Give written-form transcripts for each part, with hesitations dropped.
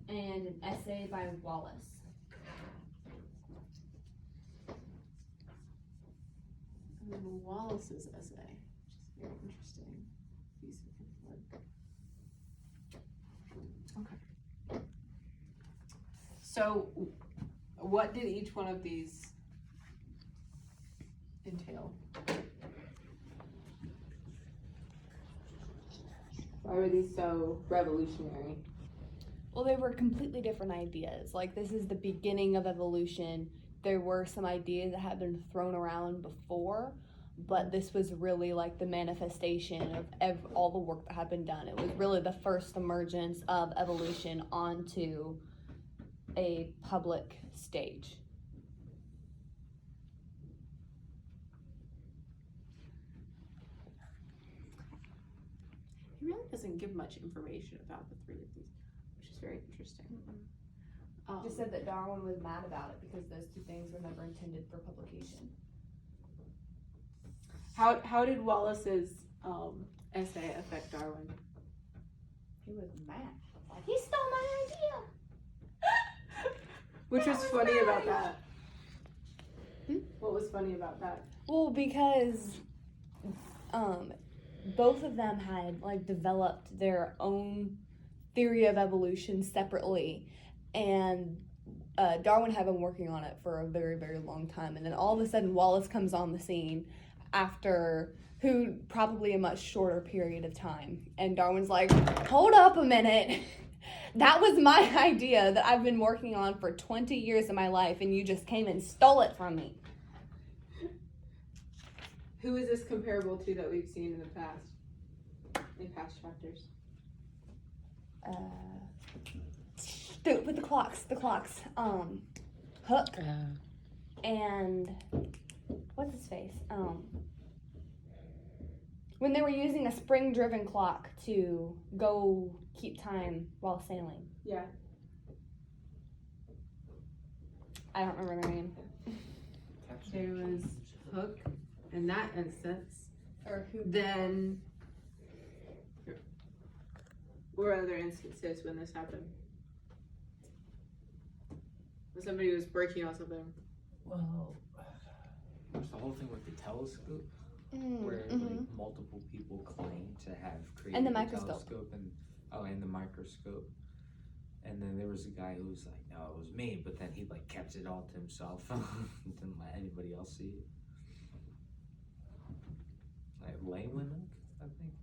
and an essay by Wallace. Wallace's essay, which is very interesting piece of work. Okay. So, what did each one of these entail? Why were these so revolutionary? Well, they were completely different ideas. Like, this is the beginning of evolution. There were some ideas that had been thrown around before, but this was really like the manifestation of all the work that had been done. It was really the first emergence of evolution onto a public stage. He really doesn't give much information about the three of these, which is very interesting. Just said that Darwin was mad about it because those two things were never intended for publication. How did Wallace's essay affect Darwin? He was mad. Like, he stole my idea. Which was funny about that? What was funny about that? Well, because both of them had like developed their own theory of evolution separately, and Darwin had been working on it for a very, very long time, and then all of a sudden Wallace comes on the scene after probably a much shorter period of time, and Darwin's like, hold up a minute. That was my idea that I've been working on for 20 years of my life, and you just came and stole it from me. Who is this comparable to that we've seen in the past, in past chapters? With the clocks. Hook. And what's his face? When they were using a spring-driven clock to go keep time while sailing. Yeah. I don't remember their name. There was Hook in that instance. Or who? Then, what were other instances when this happened? When somebody was working on something. Well, there's the whole thing with the telescope, where like multiple people claim to have created And the the microscope. telescope, and the microscope. And then there was a guy who was like, "No, it was me," but then he like kept it all to himself, didn't let anybody else see it. Like Leeuwenhoek, I think.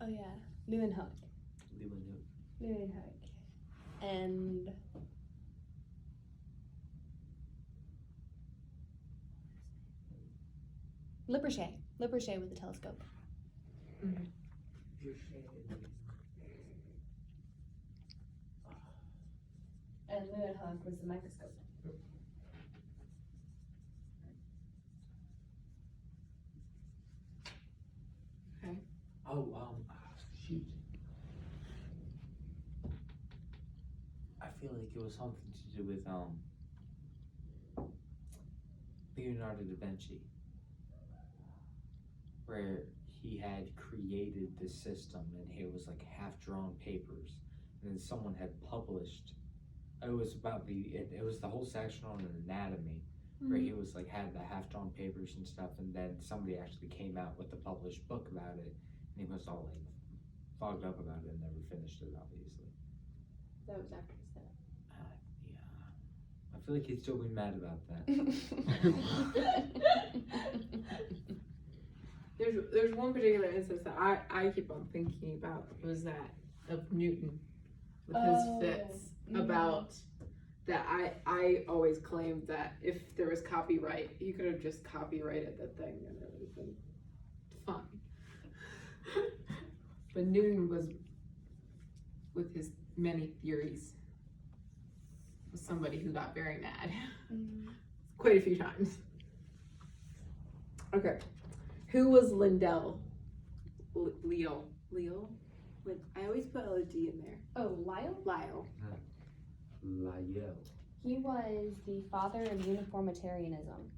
Oh yeah, Leeuwenhoek. And Lippershey with the telescope. Mm-hmm. And Leeuwenhoek was the microscope. Okay. Oh, shoot. I feel like it was something to do with Leonardo da Vinci, where he had created this system, and it was like half-drawn papers, and then someone had published. It was about it was the whole section on anatomy, where he was like had the half-drawn papers and stuff, and then somebody actually came out with a published book about it, and he was all like fogged up about it and never finished it, obviously. That was after his death. Yeah, I feel like he'd still be mad about that. There's one particular instance that I keep on thinking about, was that of Newton with his fits, about that I always claimed that if there was copyright, he could have just copyrighted the thing and it would have been fun. But Newton was, with his many theories, was somebody who got very mad quite a few times. Okay. Who was Lindell? Leo. I always put L-D in there. Oh, Lyell? Lyle. Lyell. He was the father of uniformitarianism.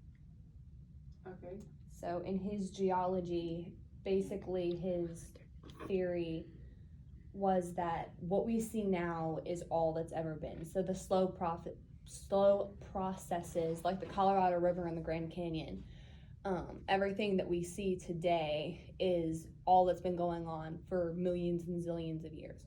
Okay. So in his geology, basically his theory was that what we see now is all that's ever been. So the slow processes like the Colorado River and the Grand Canyon, everything that we see today is all that's been going on for millions and zillions of years.